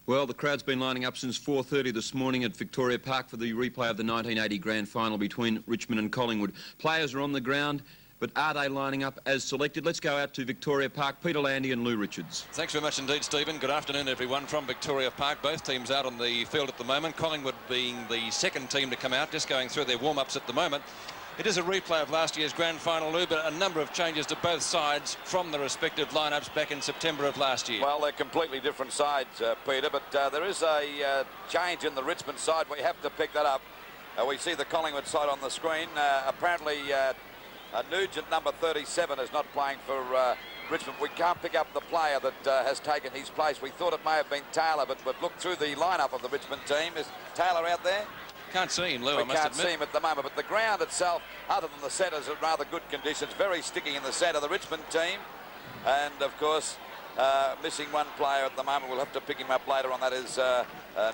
Well, the crowd's been lining up since 4:30 this morning at Victoria Park for the replay of the 1980 Grand Final between Richmond and Collingwood. Players are on the ground, but are they lining up as selected? Let's go out to Victoria Park. Peter Landy and Lou Richards. Thanks very much indeed, Stephen. Good afternoon, everyone, from Victoria Park. Both teams out on the field at the moment. Collingwood being the second team to come out, just going through their warm-ups at the moment. It is a replay of last year's Grand Final, Lou, but a number of changes to both sides from the respective lineups back in September of last year. Well, they're completely different sides, Peter, but there is a change in the Richmond side. We have to pick that up. We see the Collingwood side on the screen. Apparently, Nugent, number 37, is not playing for Richmond. We can't pick up the player that has taken his place. We thought it may have been Taylor, but we've looked through the lineup of the Richmond team. Is Taylor out there? Can't see him, Lou, We I must can't admit. see him at the moment, but the ground itself, other than the centre, is in rather good conditions. Very sticky in the centre, the Richmond team. And, of course, missing one player at the moment. We'll have to pick him up later on. That is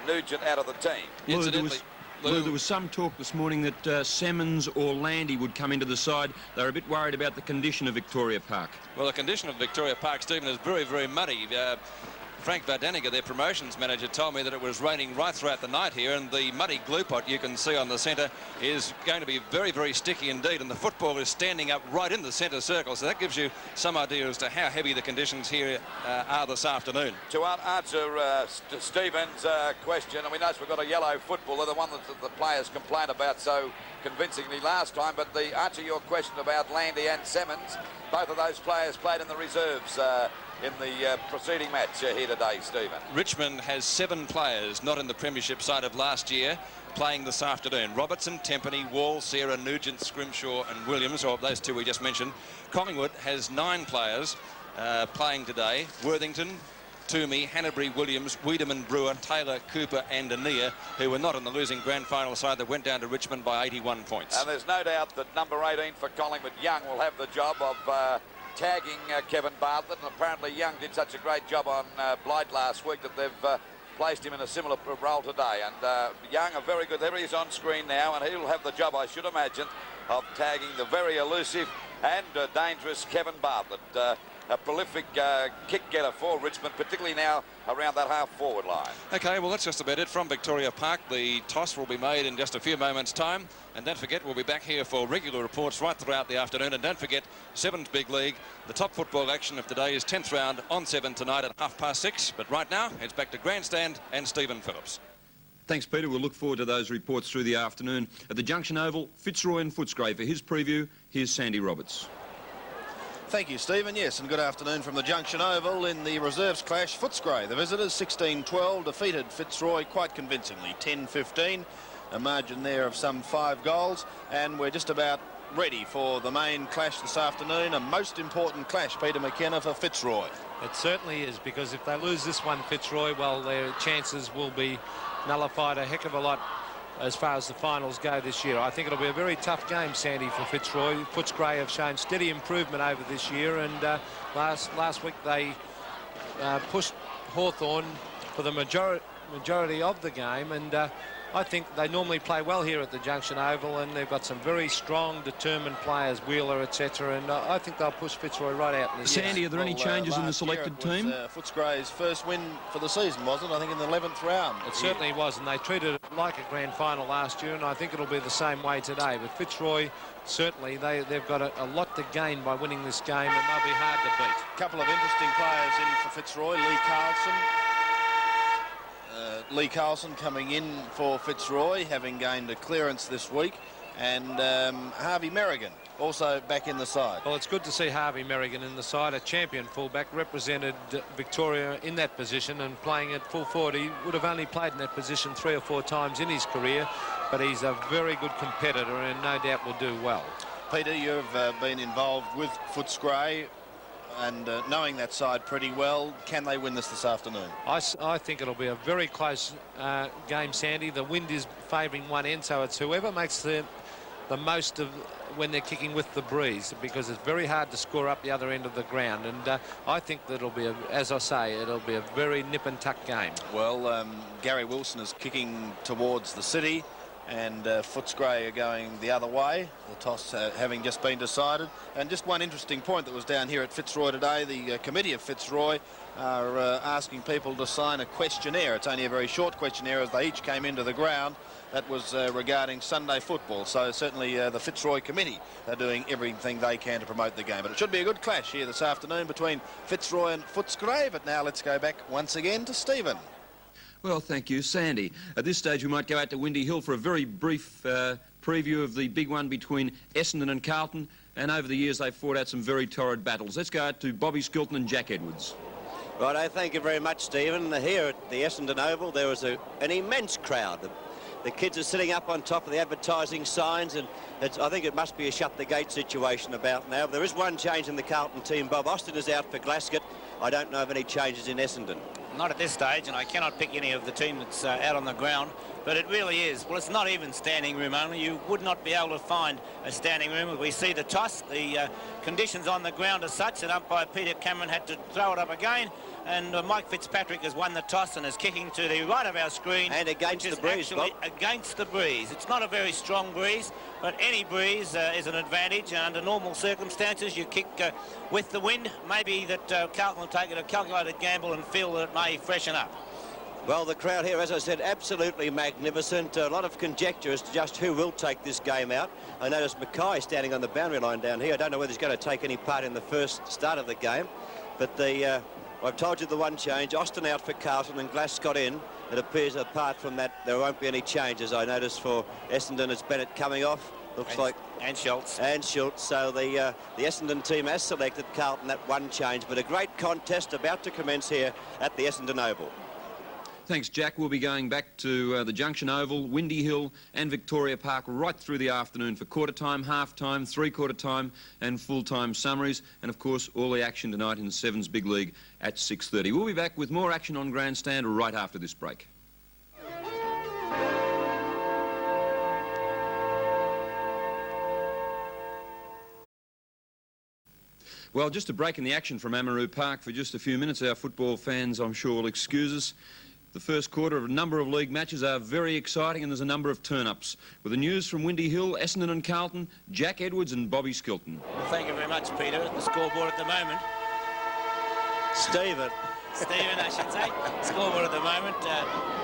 Nugent out of the team. Incidentally, Lou, there was some talk this morning that Semmons or Landy would come into the side. They're a bit worried about the condition of Victoria Park. Well, the condition of Victoria Park, Stephen, is very, very muddy. Frank Vardaniger, their promotions manager, told me that it was raining right throughout the night here, and the muddy glue pot you can see on the centre is going to be very, very sticky indeed, and the football is standing up right in the centre circle, so that gives you some idea as to how heavy the conditions here are this afternoon. To answer Stephen's question, and we notice we've got a yellow footballer, the one that the players complained about so convincingly last time, but the answer your question about Landy and Semmons, both of those players played in the reserves in the preceding match here today, Stephen. Richmond has 7 players not in the premiership side of last year playing this afternoon. Robertson, Tempany, Wall, Sarah, Nugent, Scrimshaw and Williams, or those two we just mentioned. Collingwood has 9 players playing today. Worthington, Toomey, Hanbury, Williams, Wiedemann, Brewer, Taylor, Cooper and Anea, who were not in the losing Grand Final side that went down to Richmond by 81 points. And there's no doubt that number 18 for Collingwood, Young, will have the job of tagging Kevin Bartlett, and apparently Young did such a great job on Blight last week that they've placed him in a similar role today. And Young, a very good, there he is on screen now, and he'll have the job, I should imagine, of tagging the very elusive and dangerous Kevin Bartlett. A prolific kick getter for Richmond, particularly now around that half-forward line. OK, well, that's just about it from Victoria Park. The toss will be made in just a few moments' time. And don't forget, we'll be back here for regular reports right throughout the afternoon. And don't forget, 7's Big League. The top football action of today is 10th round on 7 tonight at 6:30. But right now, it's back to Grandstand and Stephen Phillips. Thanks, Peter. We'll look forward to those reports through the afternoon. At the Junction Oval, Fitzroy and Footscray for his preview. Here's Sandy Roberts. Thank you, Stephen. Yes, and good afternoon from the Junction Oval in the reserves clash. Footscray, the visitors, 16-12, defeated Fitzroy quite convincingly, 10-15. A margin there of some 5 goals, and we're just about ready for the main clash this afternoon, a most important clash, Peter McKenna, for Fitzroy. It certainly is, because if they lose this one, Fitzroy, well, their chances will be nullified a heck of a lot as far as the finals go this year. I think it'll be a very tough game, Sandy, for Fitzroy. Footscray have shown steady improvement over this year, and last week they pushed Hawthorn for the majority of the game, and I think they normally play well here at the Junction Oval, and they've got some very strong, determined players, Wheeler, etc. And I think they'll push Fitzroy right out in the Sandy, are there any changes in the selected team? Footscray's first win for the season, wasn't it? I think in the 11th round. It certainly was, and they treated it like a grand final last year, and I think it'll be the same way today. But Fitzroy, certainly, they've got a lot to gain by winning this game, and they'll be hard to beat. A couple of interesting players in for Fitzroy. Lee Carlson coming in for Fitzroy, having gained a clearance this week, and Harvey Merrigan also back in the side. Well, it's good to see Harvey Merrigan in the side, a champion fullback, represented Victoria in that position and playing at full forward. He would have only played in that position 3 or 4 times in his career, but he's a very good competitor and no doubt will do well. Peter, you've been involved with Footscray and knowing that side pretty well. Can they win this afternoon? I think it'll be a very close game, Sandy. The wind is favouring one end, so it's whoever makes the most of when they're kicking with the breeze, because it's very hard to score up the other end of the ground, and I think that it'll be, as I say, it'll be a very nip and tuck game. Well, Gary Wilson is kicking towards the city, and Footscray are going the other way, the toss having just been decided. And just one interesting point that was down here at Fitzroy today, the committee of Fitzroy are asking people to sign a questionnaire. It's only a very short questionnaire as they each came into the ground. That was regarding Sunday football. So certainly the Fitzroy committee are doing everything they can to promote the game. But it should be a good clash here this afternoon between Fitzroy and Footscray. But now let's go back once again to Stephen. Well, thank you, Sandy. At this stage, we might go out to Windy Hill for a very brief preview of the big one between Essendon and Carlton. And over the years, they've fought out some very torrid battles. Let's go out to Bobby Skilton and Jack Edwards. Righto, thank you very much, Stephen. Here at the Essendon Oval, there was an immense crowd. The kids are sitting up on top of the advertising signs, and I think it must be a shut-the-gate situation about now. There is one change in the Carlton team. Bob Austin is out for Glasgow. I don't know of any changes in Essendon. Not at this stage, and I cannot pick any of the team that's out on the ground, but it really is. Well, it's not even standing room only. You would not be able to find a standing room. We see the toss. The conditions on the ground are such that umpire Peter Cameron had to throw it up again, and Mike Fitzpatrick has won the toss and is kicking to the right of our screen. And against the breeze, Bob. Against the breeze. It's not a very strong breeze, but any breeze is an advantage. Under normal circumstances, you kick with the wind. Maybe that Carlton will take it a calculated gamble and feel that it may freshen up. Well, the crowd here, as I said, absolutely magnificent. A lot of conjecture as to just who will take this game out. I noticed Mackay standing on the boundary line down here. I don't know whether he's going to take any part in the first start of the game. But I've told you the one change. Austin out for Carlton and Glasgow in. It appears apart from that, there won't be any changes. I noticed for Essendon, it's Bennett coming off. Looks like... And Schultz. And Schultz. So the Essendon team has selected Carlton, that one change. But a great contest about to commence here at the Essendon Oval. Thanks, Jack. We'll be going back to the Junction Oval, Windy Hill and Victoria Park right through the afternoon for quarter time, half time, three-quarter time and full-time summaries. And, of course, all the action tonight in the Sevens Big League at 6:30. We'll be back with more action on Grandstand right after this break. Well, just a break in the action from Amaroo Park for just a few minutes. Our football fans, I'm sure, will excuse us. The first quarter of a number of league matches are very exciting, and there's a number of turn-ups. With the news from Windy Hill, Essendon and Carlton, Jack Edwards and Bobby Skilton. Well, thank you very much, Peter. The scoreboard at the moment. Stephen, I should say. Scoreboard at the moment.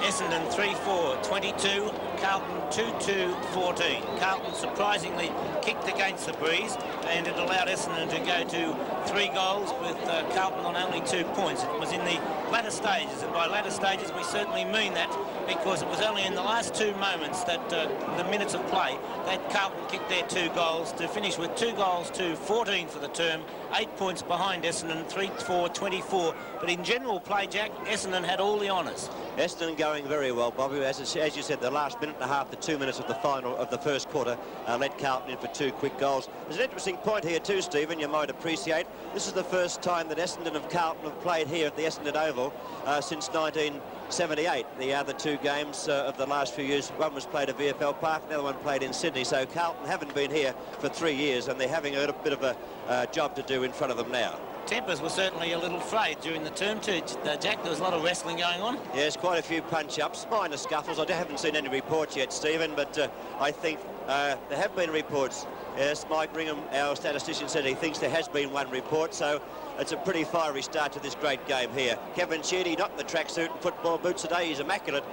Essendon 3-4, 22. Carlton 2-2, 14. Carlton surprisingly kicked against the breeze, and it allowed Essendon to go to 3 goals with Carlton on only 2 points. It was in the latter stages, and by latter stages we certainly mean that, because it was only in the last 2 moments that the minutes of play that Carlton kicked their 2 goals to finish with 2 goals to 14 for the term, 8 points behind Essendon, 3-4, 24. But in general play, Jack, Essendon had all the honours. Essendon going very well, Bobby. As you said, the last minute and a half, the 2 minutes of the final of the first quarter led Carlton in for 2 quick goals. There's an interesting point here too, Stephen, you might appreciate. This is the first time that Essendon and Carlton have played here at the Essendon Oval since 1978. The other 2 games of the last few years, one was played at VFL Park, the other one played in Sydney. So Carlton haven't been here for 3 years, and they're having a bit of a job to do in front of them now. Tempers were certainly a little frayed during the term too, Jack. There was a lot of wrestling going on. Yes, quite a few punch-ups, minor scuffles. I haven't seen any reports yet, Stephen, but I think there have been reports. Yes, Mike Ringham, our statistician, said he thinks there has been 1 report, so it's a pretty fiery start to this great game here. Kevin Sheedy, not in the tracksuit and football boots today. He's immaculate.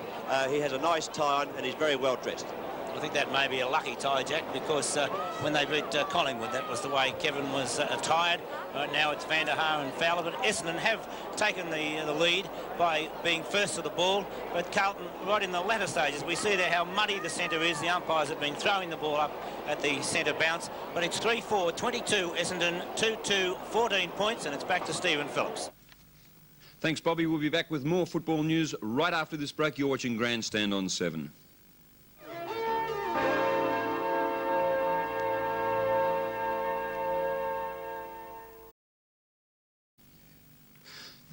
He has a nice tie on and he's very well dressed. I think that may be a lucky tie, Jack, because when they beat Collingwood, that was the way Kevin was attired. Now it's Van der Haar and Fowler, but Essendon have taken the lead by being first to the ball, but Carlton right in the latter stages. We see there how muddy the centre is. The umpires have been throwing the ball up at the centre bounce, but it's 3-4, 22, Essendon 2-2, 14 points, and it's back to Stephen Phillips. Thanks, Bobby. We'll be back with more football news right after this break. You're watching Grandstand on 7.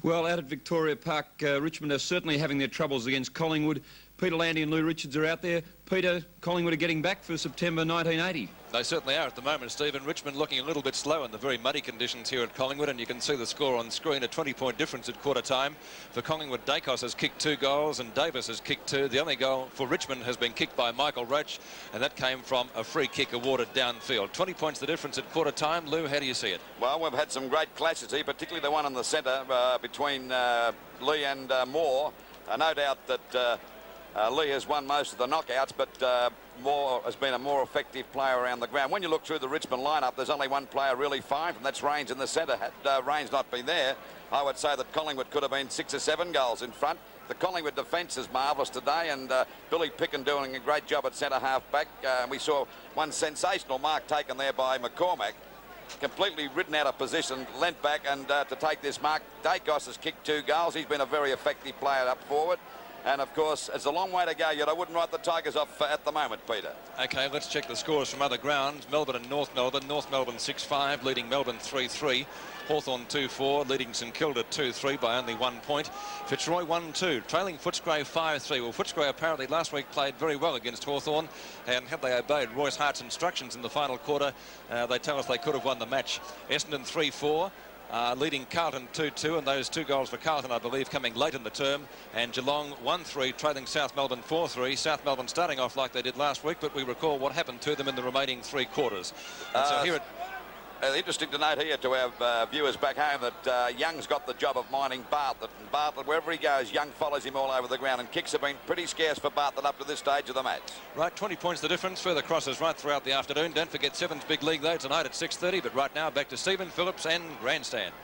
Well, out at Victoria Park, Richmond are certainly having their troubles against Collingwood. Peter Landy and Lou Richards are out there. Peter, Collingwood are getting back for September 1980. They certainly are at the moment, Stephen. Richmond looking a little bit slow in the very muddy conditions here at Collingwood, and you can see the score on screen, a 20-point difference at quarter time. For Collingwood, Dacos has kicked 2 goals and Davis has kicked 2. The only goal for Richmond has been kicked by Michael Roach, and that came from a free kick awarded downfield. 20 points the difference at quarter time. Lou, how do you see it? Well, we've had some great clashes here, particularly the one in the centre between Lee and Moore. No doubt that Lee has won most of the knockouts, but Moore has been a more effective player around the ground. When you look through the Richmond lineup, there's only one player really fined, and that's Rains in the centre. Had Rains not been there, I would say that Collingwood could have been 6 or 7 goals in front. The Collingwood defence is marvellous today, and Billy Picken doing a great job at centre half back. We saw one sensational mark taken there by McCormack, completely ridden out of position, leant back, and to take this mark, Dacos has kicked 2 goals. He's been a very effective player up forward. And, of course, it's a long way to go yet. I wouldn't write the Tigers off at the moment, Peter. OK, let's check the scores from other grounds. Melbourne and North Melbourne. North Melbourne 6-5, leading Melbourne 3-3. Hawthorn 2-4, leading St Kilda 2-3 by only 1 point. Fitzroy 1-2, trailing Footscray 5-3. Well, Footscray apparently last week played very well against Hawthorn, and had they obeyed Royce Hart's instructions in the final quarter, they tell us they could have won the match. Essendon 3-4. Leading Carlton 2-2, and those 2 goals for Carlton, I believe, coming late in the term. And Geelong 1-3, trailing South Melbourne 4-3. South Melbourne starting off like they did last week, but we recall what happened to them in the remaining 3 quarters. And so here interesting to note here to our viewers back home that Young's got the job of minding Bartlett. And Bartlett, wherever he goes, Young follows him all over the ground, and kicks have been pretty scarce for Bartlett up to this stage of the match. Right, 20 points the difference. Further crosses right throughout the afternoon. Don't forget Sevens Big League, though, tonight at 6:30. But right now, back to Stephen Phillips and Grandstand.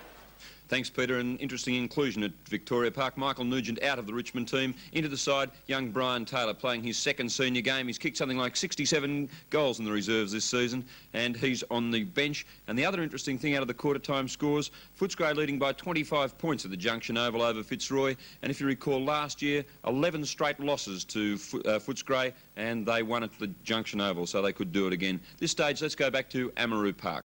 Thanks, Peter. An interesting inclusion at Victoria Park. Michael Nugent out of the Richmond team. Into the side, young Brian Taylor playing his 2nd senior game. He's kicked something like 67 goals in the reserves this season, and he's on the bench. And the other interesting thing out of the quarter-time scores, Footscray leading by 25 points at the Junction Oval over Fitzroy. And if you recall, last year, 11 straight losses to Footscray, and they won at the Junction Oval, so they could do it again. This stage, let's go back to Amaroo Park.